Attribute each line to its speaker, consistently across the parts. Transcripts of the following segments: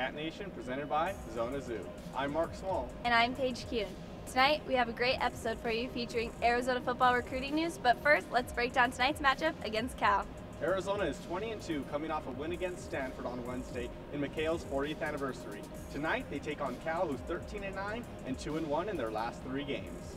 Speaker 1: CatNation presented by Zona Zoo. I'm Mark Small.
Speaker 2: And I'm Paige Kuhn. Tonight we have a great episode for you featuring Arizona football recruiting news, but first let's break down tonight's matchup against Cal.
Speaker 1: Arizona is 20-2 coming off a win against Stanford on Wednesday in McHale's 40th anniversary. Tonight they take on Cal, who's 13-9 and 2-1 in their last 3 games.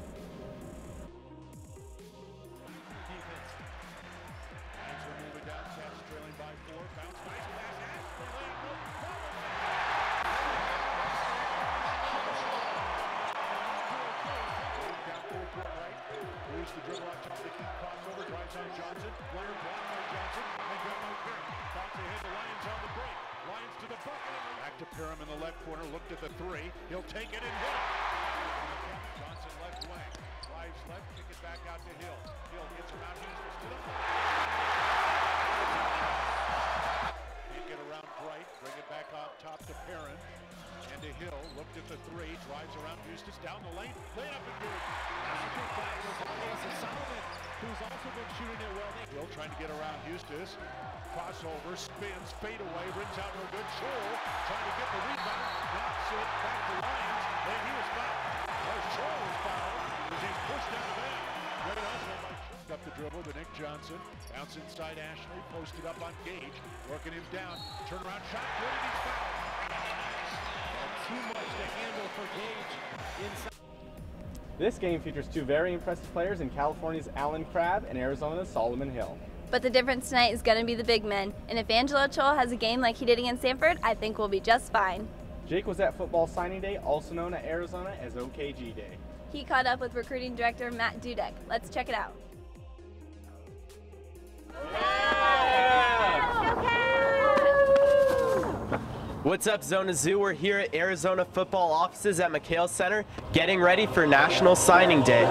Speaker 3: The dribble on top, the key crossover, drives on Johnson, Leonard blocked by Johnson, and got no Perrin. Bounce ahead, the Lions on the break. Lions to the bucket. Back to Perrin in the left corner, looked at the 3. He'll take it and hit it. Johnson left wing, drives left, kick it back out to Hill. Hill gets around Houston to the can't get around Bright, bring it back on top to Perrin. And to Hill, looked at the 3, drives around Houston, down the lane, lay up and good. Solomon, who's also been shooting it well. Hill trying to get around Eustace. Crossover, spins, fade away, rings out no good. Scholl trying to get the rebound. Knocks it back to Lions. And he was fouled. Scholl was fouled as he's pushed out of there. Great hustle by Scholl. Up the dribble to Nick Johnson. Bounce inside Ashley. Posted up on Gage. Working him down. Turnaround shot. Good and he's fouled. Too much to handle for Gage inside.
Speaker 1: This game features 2 very impressive players in California's Alan Crabb and Arizona's Solomon Hill.
Speaker 2: But the difference tonight is going to be the big men, and if Angelo Chol has a game like he did against Stanford, I think we'll be just fine.
Speaker 1: Jake was at football signing day, also known at Arizona as OKG Day.
Speaker 2: He caught up with recruiting director Matt Dudek. Let's check it out.
Speaker 4: What's up, Zona Zoo? We're here at Arizona football offices at McHale Center, getting ready for National Signing Day.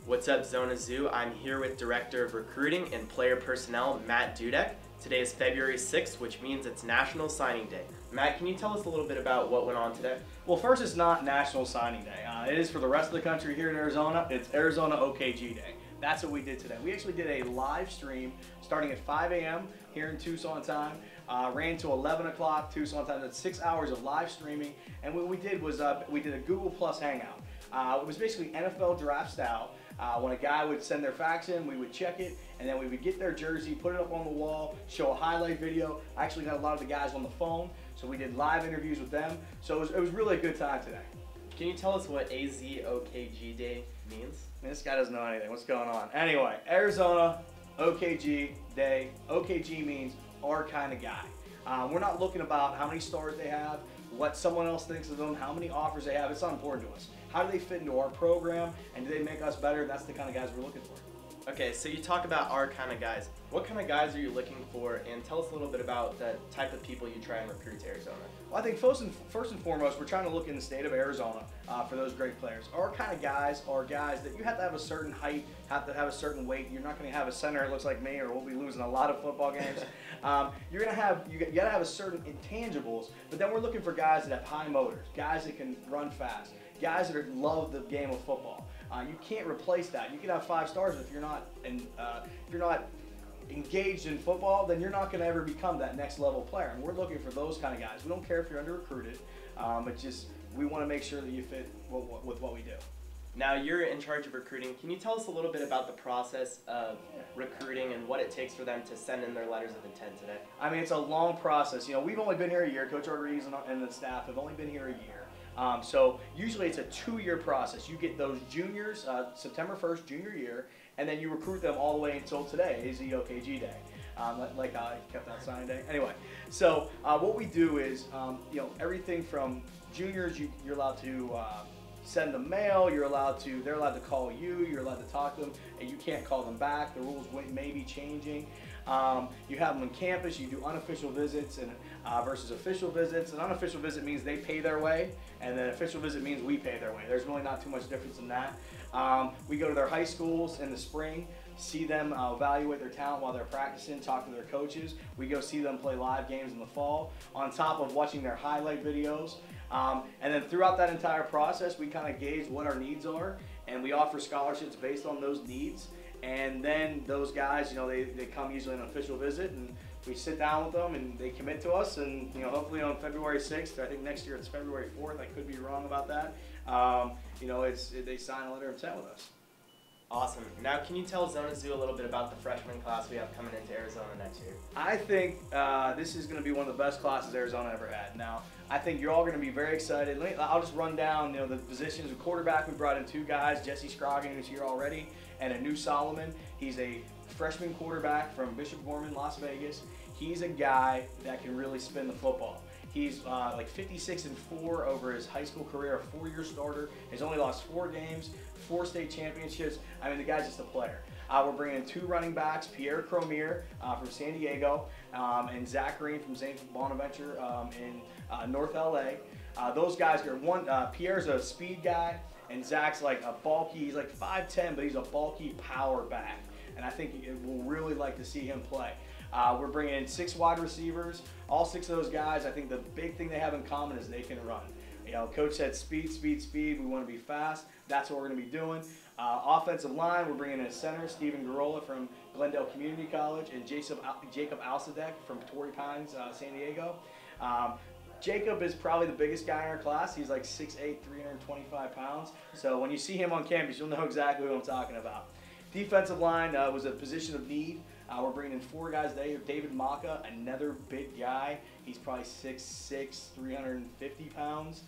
Speaker 4: What's up, Zona Zoo? I'm here with Director of Recruiting and Player Personnel, Matt Dudek. Today is February 6th, which means it's National Signing Day. Matt, can you tell us a little bit about what went on today?
Speaker 5: Well, first, it's not National Signing Day. It is for the rest of the country here in Arizona. It's Arizona OKG Day. That's what we did today. We actually did a live stream starting at 5 a.m. here in Tucson time. Ran to 11 o'clock Tucson time. That's 6 hours of live streaming. And what we did was we did a Google Plus Hangout. It was basically NFL draft style. When a guy would send their fax in, we would check it, and then we would get their jersey, put it up on the wall, show a highlight video. I actually got a lot of the guys on the phone, so we did live interviews with them. So it was really a good time today.
Speaker 4: Can you tell us what AZOKG Day means?
Speaker 5: This guy doesn't know anything. What's going on? Anyway, Arizona OKG Day. OKG means our kind of guy. We're not looking about how many stars they have, what someone else thinks of them, how many offers they have. It's not important to us. How do they fit into our program, and do they make us better? That's the kind of guys we're looking for.
Speaker 4: Okay, so you talk about our kind of guys. What kind of guys are you looking for, and tell us a little bit about the type of people you try and recruit to Arizona.
Speaker 5: Well, I think first and foremost, we're trying to look in the state of Arizona for those great players. Our kind of guys are guys that you have to have a certain height, have to have a certain weight. You're not going to have a center that looks like me, or we'll be losing a lot of football games. You got to have a certain intangibles, but then we're looking for guys that have high motors, guys that can run fast, guys that love the game of football. You can't replace that. You can have 5 stars, but if you're not engaged in football, then you're not going to ever become that next level player. And we're looking for those kind of guys. We don't care if you're under recruited, but just we want to make sure that you fit with what we do.
Speaker 4: Now you're in charge of recruiting. Can you tell us a little bit about the process of recruiting and what it takes for them to send in their letters of intent today?
Speaker 5: I mean, it's a long process. You know, we've only been here a year. Coach Rodriguez and the staff have only been here a year. So usually it's a 2-year process. You get those juniors, September 1st, junior year, and then you recruit them all the way until today, AZOKG Day. Like I kept that signing day. Anyway, so what we do is, everything from juniors, you're allowed to send them mail, they're allowed to call you, you're allowed to talk to them, and you can't call them back. The rules may be changing. You have them on campus, you do unofficial visits and versus official visits. An unofficial visit means they pay their way, and then official visit means we pay their way. There's really not too much difference in that. We go to their high schools in the spring, see them evaluate their talent while they're practicing, talk to their coaches. We go see them play live games in the fall, on top of watching their highlight videos. And then throughout that entire process, we kind of gauge what our needs are, and we offer scholarships based on those needs. And then those guys, they come usually on an official visit, and we sit down with them, and they commit to us. And hopefully on February 6th, I think next year it's February 4th. I could be wrong about that. They sign a letter of intent with us.
Speaker 4: Awesome. Now, can you tell Zona Zoo a little bit about the freshman class we have coming into Arizona next year?
Speaker 5: I think this is going to be one of the best classes Arizona ever had. Now, I think you're all going to be very excited. I'll just run down, the positions. Of quarterback, we brought in 2 guys, Jesse Scroggin, who's here already, and a new Solomon. He's a freshman quarterback from Bishop Gorman, Las Vegas. He's a guy that can really spin the football. He's like 56-4 over his high school career, a 4-year starter. He's only lost 4 games, 4 state championships. I mean, the guy's just a player. We're bringing in 2 running backs, Pierre Cromier from San Diego and Zach Green from St. Bonaventure in North LA. Those guys are Pierre's a speed guy, and Zach's like a bulky, he's like 5'10", but he's a bulky power back. And I think we'll really like to see him play. We're bringing in 6 wide receivers. All 6 of those guys, I think the big thing they have in common is they can run. Coach said speed, speed, speed. We want to be fast. That's what we're going to be doing. Offensive line, we're bringing in a center, Stephen Garola from Glendale Community College, and Jacob Alsadek from Torrey Pines, San Diego. Jacob is probably the biggest guy in our class. He's like 6'8", 325 pounds. So when you see him on campus, you'll know exactly what I'm talking about. Defensive line was a position of need. We're bringing in 4 guys today. David Maka, another big guy. He's probably 6'6", 350 pounds.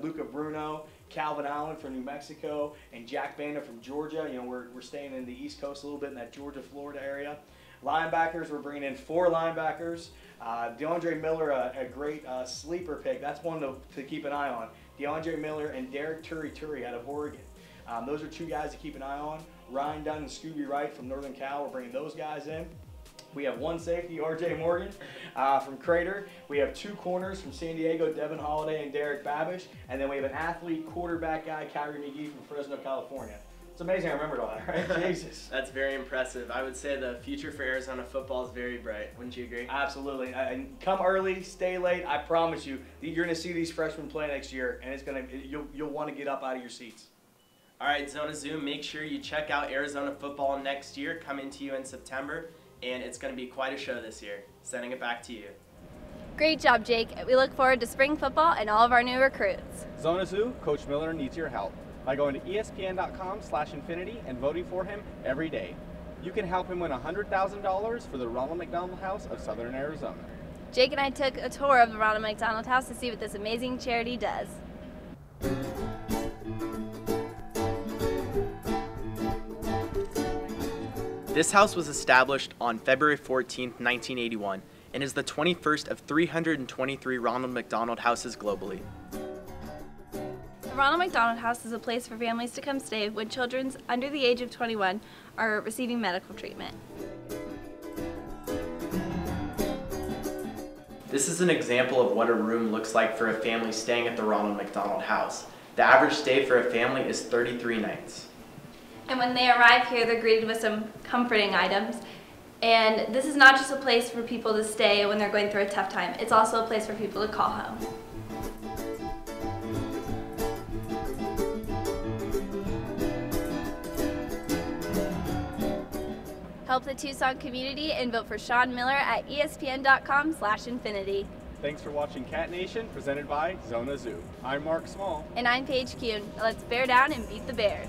Speaker 5: Luca Bruno, Calvin Allen from New Mexico, and Jack Banda from Georgia. We're staying in the East Coast a little bit in that Georgia, Florida area. Linebackers, we're bringing in 4 linebackers. DeAndre Miller, a great sleeper pick. That's one to keep an eye on. DeAndre Miller and Derek Turi out of Oregon. Those are 2 guys to keep an eye on. Ryan Dunn and Scooby Wright from Northern Cal. We're bringing those guys in. We have 1 safety, RJ Morgan from Crater. We have 2 corners from San Diego, Devin Holiday and Derek Babish. And then we have an athlete quarterback guy, Kyrie McGee from Fresno, California. It's amazing I remembered all that, right? Jesus.
Speaker 4: That's very impressive. I would say the future for Arizona football is very bright. Wouldn't you agree?
Speaker 5: Absolutely. And come early, stay late. I promise you, you're going to see these freshmen play next year, and you'll want to get up out of your seats.
Speaker 4: All right, Zona Zoo, make sure you check out Arizona football next year, coming to you in September, and it's going to be quite a show this year. Sending it back to you.
Speaker 2: Great job, Jake. We look forward to spring football and all of our new recruits.
Speaker 1: Zona Zoo, Coach Miller needs your help by going to espn.com/infinity and voting for him every day. You can help him win $100,000 for the Ronald McDonald House of Southern Arizona.
Speaker 2: Jake and I took a tour of the Ronald McDonald House to see what this amazing charity does.
Speaker 4: This house was established on February 14, 1981, and is the 21st of 323 Ronald McDonald houses globally.
Speaker 2: The Ronald McDonald House is a place for families to come stay when children under the age of 21 are receiving medical treatment.
Speaker 4: This is an example of what a room looks like for a family staying at the Ronald McDonald House. The average stay for a family is 33 nights.
Speaker 2: And when they arrive here, they're greeted with some comforting items. And this is not just a place for people to stay when they're going through a tough time. It's also a place for people to call home. Help the Tucson community and vote for Sean Miller at espn.com/infinity.
Speaker 1: Thanks for watching Cat Nation, presented by Zona Zoo. I'm Mark Small.
Speaker 2: And I'm Paige Kuhn. Let's bear down and beat the Bears.